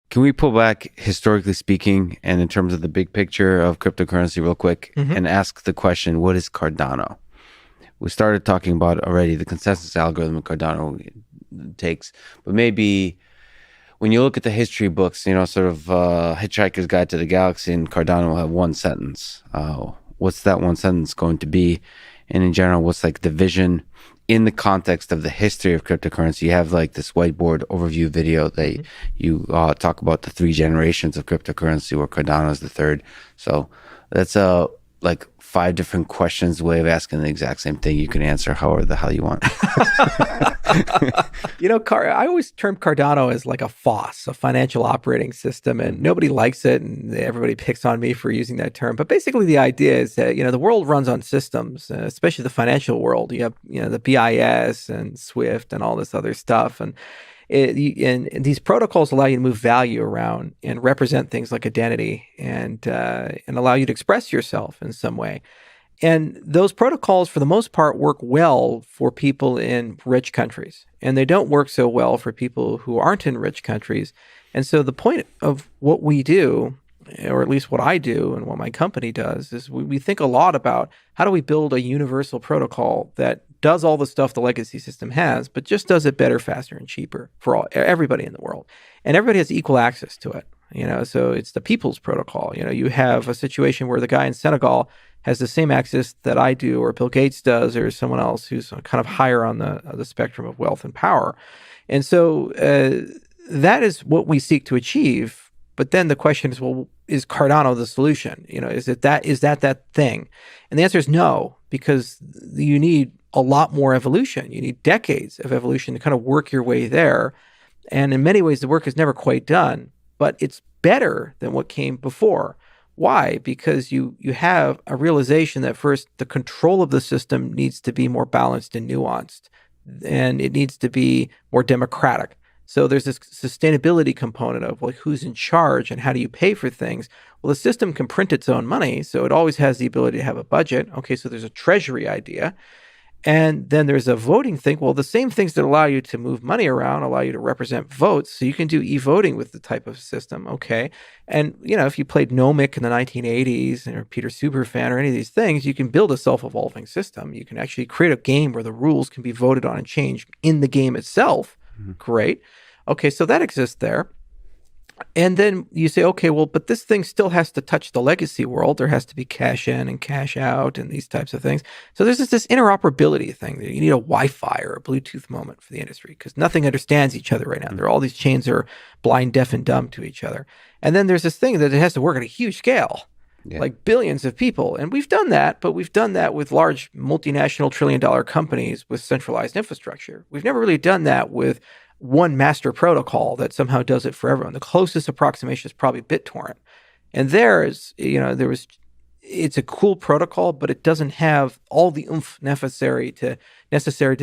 Can we pull back historically speaking and in terms of the big picture of cryptocurrency real quick and ask the question, what is Cardano? We started talking about already the consensus algorithm Cardano takes, but maybe when you look at the history books, sort of Hitchhiker's Guide to the Galaxy and Cardano will have one sentence. What's that one sentence going to be? And in general, what's like the vision in the context of the history of cryptocurrency? You have like this whiteboard overview video that you talk about the 3 generations of cryptocurrency, where Cardano is the 3rd. So that's like 5 different questions, way of asking the exact same thing. You can answer however the hell you want. I always term Cardano as like a FOSS, a financial operating system, and nobody likes it, and everybody picks on me for using that term. But basically, the idea is that the world runs on systems, especially the financial world. You have the BIS and SWIFT and all this other stuff, and these protocols allow you to move value around and represent things like identity and allow you to express yourself in some way. And those protocols, for the most part, work well for people in rich countries, and they don't work so well for people who aren't in rich countries. And so the point of what we do, or at least what I do and what my company does, is we think a lot about how do we build a universal protocol that does all the stuff the legacy system has, but just does it better, faster, and cheaper for everybody in the world. And everybody has equal access to it. So it's the people's protocol. You have a situation where the guy in Senegal has the same access that I do, or Bill Gates does, or someone else who's kind of higher on the spectrum of wealth and power. And so that is what we seek to achieve. But then the question is, well, is Cardano the solution? Is that thing? And the answer is no, because you need a lot more evolution. You need decades of evolution to kind of work your way there. And in many ways, the work is never quite done, but it's better than what came before. Why? Because you have a realization that first, the control of the system needs to be more balanced and nuanced, and it needs to be more democratic. So there's this sustainability component of like who's in charge and how do you pay for things. Well, the system can print its own money, so it always has the ability to have a budget. Okay, so there's a treasury idea. And then there's a voting thing. Well, the same things that allow you to move money around allow you to represent votes. So you can do e-voting with the type of system. Okay. And, if you played Nomic in the 1980s or Peter Superfan or any of these things, you can build a self-evolving system. You can actually create a game where the rules can be voted on and changed in the game itself. Mm-hmm. Great. Okay. So that exists there. And then you say, okay, well, but this thing still has to touch the legacy world. There has to be cash in and cash out and these types of things. So there's this interoperability thing that you need a Wi-Fi or a Bluetooth moment for the industry because nothing understands each other right now. All these chains are blind, deaf, and dumb to each other. And then there's this thing that it has to work at a huge scale, like billions of people. And we've done that, but we've done that with large multinational trillion-dollar companies with centralized infrastructure. We've never really done that with one master protocol that somehow does it for everyone. The closest approximation is probably BitTorrent. And it's a cool protocol, but it doesn't have all the oomph necessary to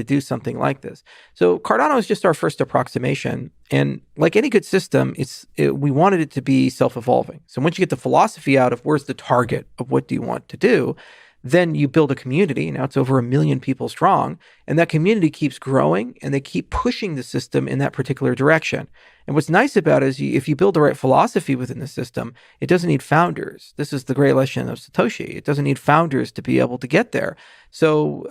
do something like this. So Cardano is just our first approximation. And like any good system, we wanted it to be self-evolving. So once you get the philosophy out of where's the target of what do you want to do, then you build a community. Now it's over 1 million people strong, and that community keeps growing, and they keep pushing the system in that particular direction. And what's nice about it is if you build the right philosophy within the system, it doesn't need founders. This is the great lesson of Satoshi. It doesn't need founders to be able to get there. So,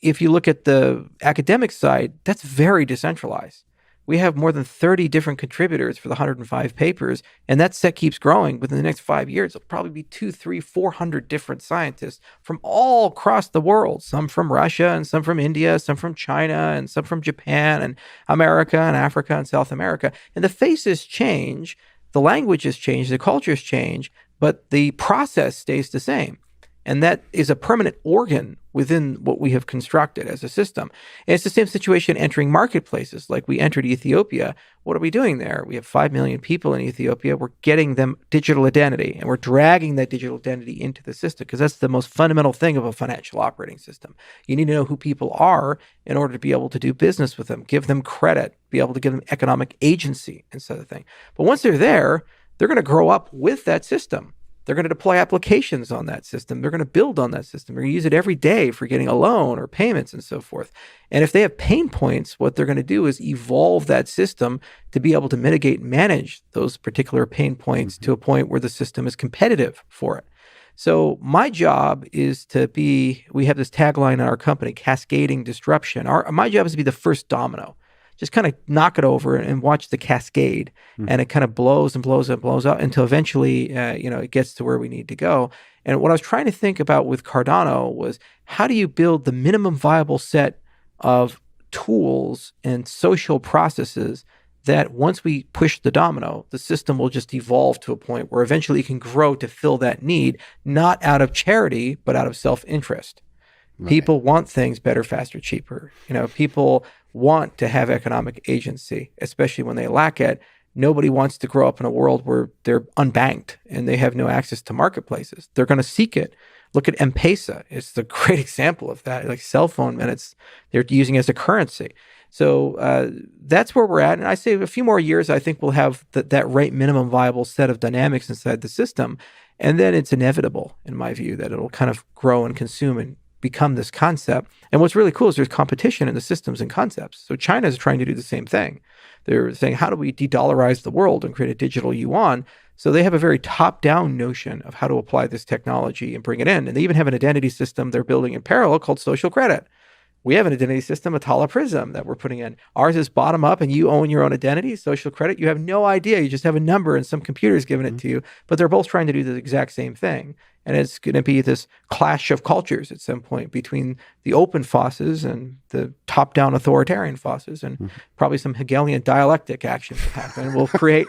if you look at the academic side, that's very decentralized. We have more than 30 different contributors for the 105 papers, and that set keeps growing. Within the next 5 years, it'll probably be 200, 300, 400 different scientists from all across the world, some from Russia and some from India, some from China and some from Japan and America and Africa and South America. And the faces change, the languages change, the cultures change, but the process stays the same. And that is a permanent organ within what we have constructed as a system. And it's the same situation entering marketplaces. Like we entered Ethiopia. What are we doing there? We have 5 million people in Ethiopia. We're getting them digital identity, and we're dragging that digital identity into the system because that's the most fundamental thing of a financial operating system. You need to know who people are in order to be able to do business with them, give them credit, be able to give them economic agency and sort of thing. But once they're there, they're going to grow up with that system. They're going to deploy applications on that system. They're going to build on that system. They're going to use it every day for getting a loan or payments and so forth. And if they have pain points, what they're going to do is evolve that system to be able to mitigate and manage those particular pain points to a point where the system is competitive for it. So my job is to be, we have this tagline in our company, cascading disruption. My job is to be the first domino. Just kind of knock it over and watch the cascade, and it kind of blows and blows and blows out until eventually, it gets to where we need to go. And what I was trying to think about with Cardano was, how do you build the minimum viable set of tools and social processes that once we push the domino, the system will just evolve to a point where eventually it can grow to fill that need, not out of charity, but out of self-interest. Right. People want things better, faster, cheaper. People want to have economic agency, especially when they lack it. Nobody wants to grow up in a world where they're unbanked and they have no access to marketplaces. They're going to seek it. Look at M-Pesa. It's a great example of that. Like cell phone minutes, they're using it as a currency. So that's where we're at. And I say a few more years, I think we'll have that right minimum viable set of dynamics inside the system. And then it's inevitable, in my view, that it'll kind of grow and consume and become this concept. And what's really cool is there's competition in the systems and concepts. So China is trying to do the same thing. They're saying, how do we de-dollarize the world and create a digital yuan? So they have a very top-down notion of how to apply this technology and bring it in. And they even have an identity system they're building in parallel called social credit. We have an identity system, Atala Prism, that we're putting in. Ours is bottom up, and you own your own identity. Social credit, you have no idea. You just have a number, and some computer's giving it to you. But they're both trying to do the exact same thing. And it's going to be this clash of cultures at some point between the open fosses and the top-down authoritarian fosses, and probably some Hegelian dialectic action will happen. And we'll create,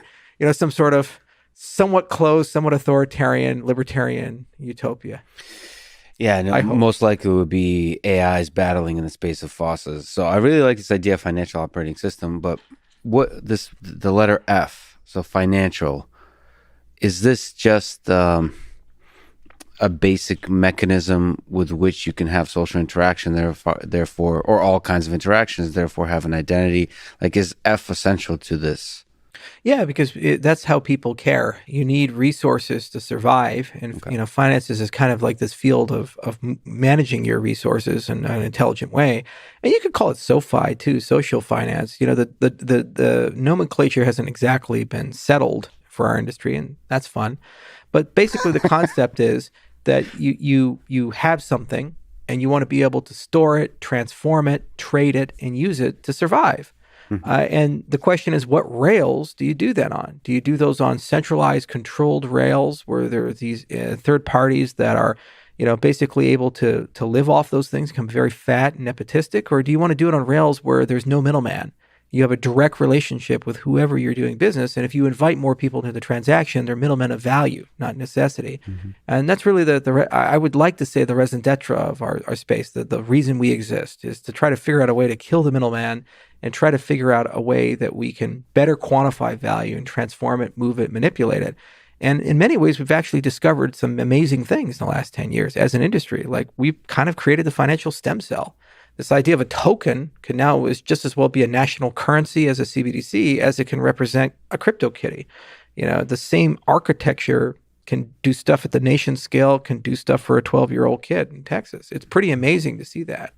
some sort of somewhat closed, somewhat authoritarian, libertarian utopia. Yeah, no, most likely it would be AIs battling in the space of fosses. So I really like this idea of financial operating system, but the letter F, so financial, is this just a basic mechanism with which you can have social interaction, therefore, or all kinds of interactions, therefore have an identity? Like, is F essential to this? Yeah, because that's how people care. You need resources to survive. And, finances is kind of like this field of managing your resources in an intelligent way. And you could call it SoFi too, social finance. The nomenclature hasn't exactly been settled for our industry, and that's fun. But basically the concept is that you have something and you want to be able to store it, transform it, trade it, and use it to survive. And the question is, what rails do you do that on? Do you do those on centralized, controlled rails where there are these third parties that are, basically able to live off those things, become very fat and nepotistic? Or do you want to do it on rails where there's no middleman? You have a direct relationship with whoever you're doing business. And if you invite more people to the transaction, they're middlemen of value, not necessity. And that's really I would like to say the raison d'etre of our space, the reason we exist is to try to figure out a way to kill the middleman and try to figure out a way that we can better quantify value and transform it, move it, manipulate it. And in many ways, we've actually discovered some amazing things in the last 10 years as an industry. Like, we've kind of created the financial stem cell. This idea of a token can now is just as well be a national currency as a CBDC as it can represent a CryptoKitty. The same architecture can do stuff at the nation scale, can do stuff for a 12-year-old kid in Texas. It's pretty amazing to see that.